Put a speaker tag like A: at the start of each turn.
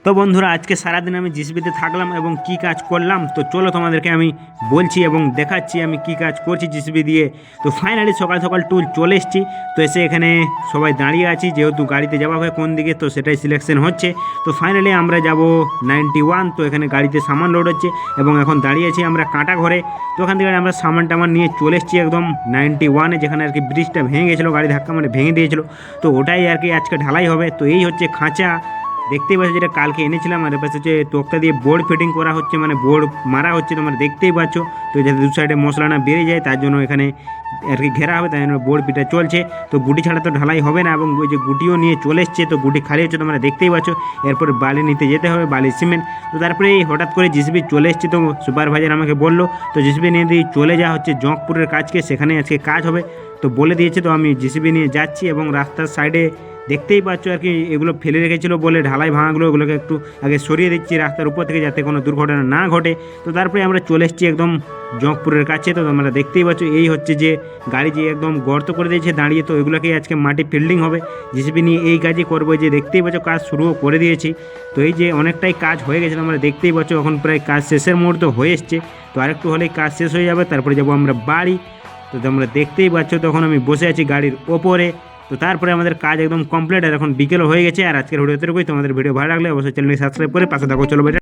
A: তো বন্ধুরা আজকে সারাদিন আমি জিসিবিতে থাকলাম এবং কি কাজ করলাম তো চলো তোমাদেরকে আমি বলছি এবং দেখাচ্ছি আমি কি কাজ করছি জিসিবি দিয়ে। তো ফাইনালি সকাল সকাল টুল চলে এসেছি। তো এসে এখানে সবাই দাঁড়িয়ে আছি, যেহেতু গাড়িতে যাওয়া হয় কোন দিকে তো সেটাই সিলেকশন হচ্ছে। তো ফাইনালি আমরা যাব 91। তো এখানে গাড়িতে সামান লোড হচ্ছে এবং এখন দাঁড়িয়ে আছি আমরা কাঁটা ঘরে। তো ওখান থেকে আমরা সামান টামান নিয়ে চলে এসেছি একদম 91-এ, যেখানে আর কি ব্রিজটা ভেঙে গেছিলো, গাড়ি ধাক্কা মানে ভেঙে দিয়েছিলো। তো ওটাই আর কি আজকে ঢালাই হবে। তো এই হচ্ছে খাঁচা, দেখতেই পাচ্ছ, যেটা কালকে এনেছিলাম। আর পাশে হচ্ছে তোকটা দিয়ে বোর্ড ফিটিং করা হচ্ছে, মানে বোর্ড মারা হচ্ছে, তোমরা দেখতেই পাচ্ছ। তো যাতে দু সাইডে মশলা না বেড়ে যায় তার জন্য এখানে আর কি ঘেরা হবে, তাই জন্য বোর্ড পিটা চলছে। তো গুটি ছাড়া তো ঢালাই হবে না, এবং ওই যে গুটিও নিয়ে চলে এসছে, তো গুটি খালি হচ্ছে তোমরা দেখতেই পাচ্ছ। এরপরে বালি নিতে যেতে হবে, বালি সিমেন্ট। তো তারপরে হঠাৎ করে জিসিবি চলে এসছে, তো সুপারভাইজার আমাকে বললো তো জিসিবি নিয়ে দিয়ে চলে যাওয়া হচ্ছে জঙ্কপুরের কাজকে, সেখানে আজকে কাজ হবে। তো বলে দিয়েছে, তো আমি জিসিবি নিয়ে যাচ্ছি এবং রাস্তার সাইডে দেখতেই পাচ্ছ আর কি এগুলো ফেলে রেখেছিলো বলে ঢালাই ভাঙাগুলো, ওগুলোকে একটু আগে সরিয়ে দিচ্ছি রাস্তার উপর থেকে, যাতে কোনো দুর্ঘটনা না ঘটে। তো তারপরে আমরা চলে এসেছি একদম জঙ্কপুরের কাছে। তো তোমরা দেখতেই পাচ্ছ এই হচ্ছে যে গাড়ি যে একদম গর্ত করে দিয়েছে দাঁড়িয়ে, তো এগুলোকে আজকে মাটি ফিল্ডিং হবে। জিসিবি নিয়ে এই কাজই করবো, যে দেখতেই পাচ্ছ কাজ শুরুও করে দিয়েছি। তো এই যে অনেকটাই কাজ হয়ে গেছে, তোমরা দেখতেই পাচ্ছ এখন প্রায় কাজ শেষের মুহূর্ত হয়ে এসছে। তো আরেকটু হলেই কাজ শেষ হয়ে যাবে, তারপরে যাবো আমরা বাড়ি। তো তোমরা দেখতেই পাচ্ছ তখন আমি বসে আছি গাড়ির ওপরে। তো তারপরে আমাদের কাজ একদম কমপ্লিট, আর এখন বিকেলও হয়ে গেছে। আর আজকের ভিডিওতে তোমাদের ভিডিও ভালো লাগলে অবশ্যই চ্যানেলটি সাবস্ক্রাইব করে পাশে থাকো। চলো বেটা।